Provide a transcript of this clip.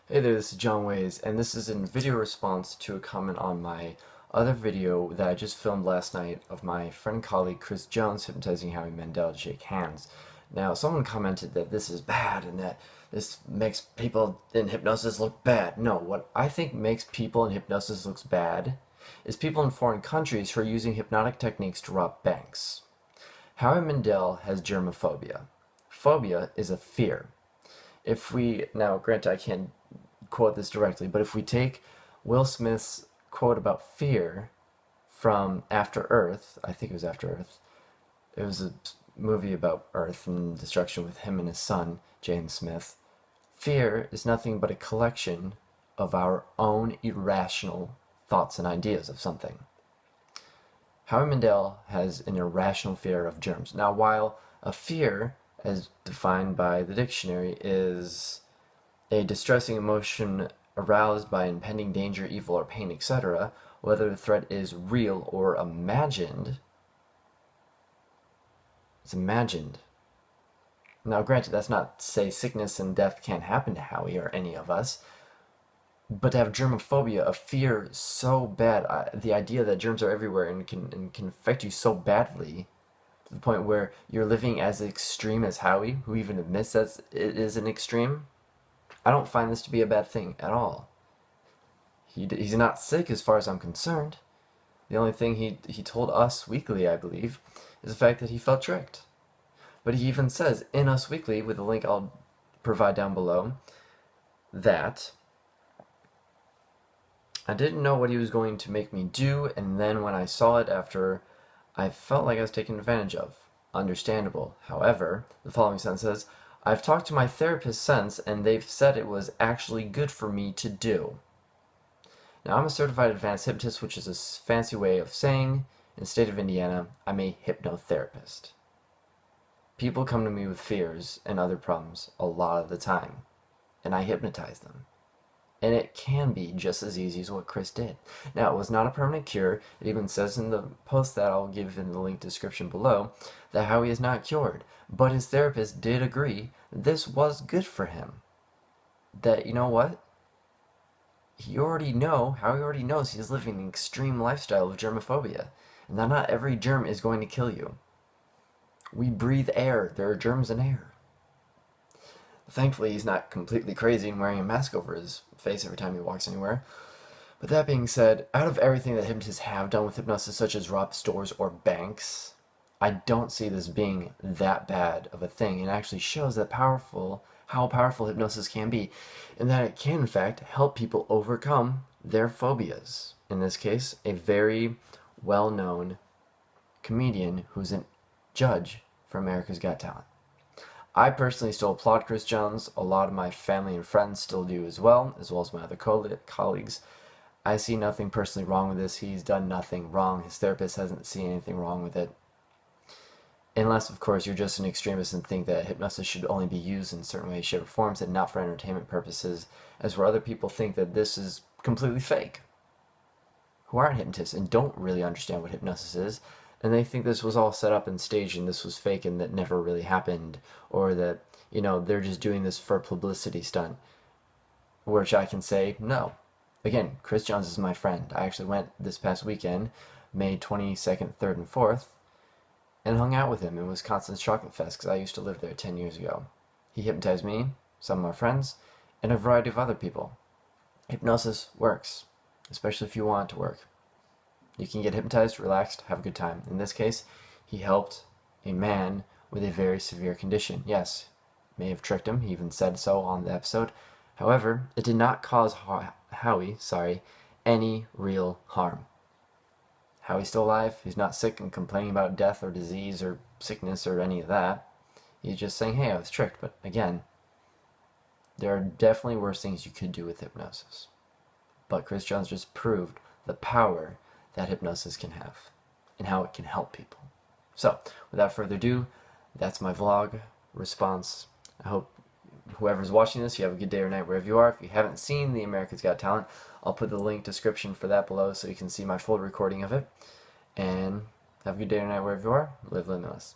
Hey there, this is John Ways, and this is in video response to a comment on my other video that I just filmed last night of my friend and colleague Chris Jones hypnotizing Howie Mandel to shake hands. Now, someone commented that this is bad and that this makes people in hypnosis look bad. No, what I think makes people in hypnosis looks bad is people in foreign countries who are using hypnotic techniques to rob banks. Howie Mandel has germophobia. Phobia is a fear. If we, now granted I can't quote this directly, but if we take Will Smith's quote about fear from After Earth, I think it was After Earth, it was a movie about Earth and destruction with him and his son, Jaden Smith. Fear is nothing but a collection of our own irrational thoughts and ideas of something. Howie Mandel has an irrational fear of germs. Now, while a fear, as defined by the dictionary, is a distressing emotion aroused by impending danger, evil, or pain, etc., whether the threat is real or imagined, it's imagined. Now, granted, that's not to say sickness and death can't happen to Howie or any of us, but to have germophobia, a fear so bad, the idea that germs are everywhere and can affect you so badly, to the point where you're living as extreme as Howie, who even admits that it is an extreme, I don't find this to be a bad thing at all. He's not sick as far as I'm concerned. The only thing he told Us Weekly, I believe, is the fact that he felt tricked. But he even says in Us Weekly, with a link I'll provide down below, that I didn't know what he was going to make me do, and then when I saw it after, I felt like I was taken advantage of. Understandable. However, the following sentence says, I've talked to my therapist since, and they've said it was actually good for me to do. Now, I'm a certified advanced hypnotist, which is a fancy way of saying, in the state of Indiana, I'm a hypnotherapist. People come to me with fears and other problems a lot of the time, and I hypnotize them. And it can be just as easy as what Chris did. Now, it was not a permanent cure. It even says in the post that I'll give in the link description below that Howie is not cured. But his therapist did agree this was good for him. That, you know what? Howie already knows he's living an extreme lifestyle of germophobia. And that not every germ is going to kill you. We breathe air. There are germs in air. Thankfully, he's not completely crazy and wearing a mask over his face every time he walks anywhere. But that being said, out of everything that hypnotists have done with hypnosis, such as rob stores or banks, I don't see this being that bad of a thing. It actually shows that how powerful hypnosis can be, and that it can, in fact, help people overcome their phobias. In this case, a very well-known comedian who's a judge for America's Got Talent. I personally still applaud Chris Jones. A lot of my family and friends still do as well as my other colleagues. I see nothing personally wrong with this. He's done nothing wrong. His therapist hasn't seen anything wrong with it. Unless, of course, you're just an extremist and think that hypnosis should only be used in certain ways, shape, or forms and not for entertainment purposes, as where other people think that this is completely fake, who aren't hypnotists and don't really understand what hypnosis is, and they think this was all set up and staged and this was fake and that never really happened, or that, they're just doing this for a publicity stunt, which I can say, no. Again, Chris Jones is my friend. I actually went this past weekend, May 22nd, 3rd, and 4th, and hung out with him in Wisconsin's Chocolate Fest because I used to live there 10 years ago. He hypnotized me, some of my friends, and a variety of other people. Hypnosis works, especially if you want it to work. You can get hypnotized, relaxed, have a good time. In this case, he helped a man with a very severe condition. Yes, may have tricked him. He even said so on the episode. However, it did not cause Howie, any real harm. Howie's still alive. He's not sick and complaining about death or disease or sickness or any of that. He's just saying, hey, I was tricked. But again, there are definitely worse things you could do with hypnosis. But Chris Jones just proved the power that hypnosis can have and how it can help people. So, without further ado, that's my vlog response. I hope whoever's watching this, you have a good day or night wherever you are. If you haven't seen the America's Got Talent, I'll put the link description for that below so you can see my full recording of it. And have a good day or night wherever you are. Live limitless.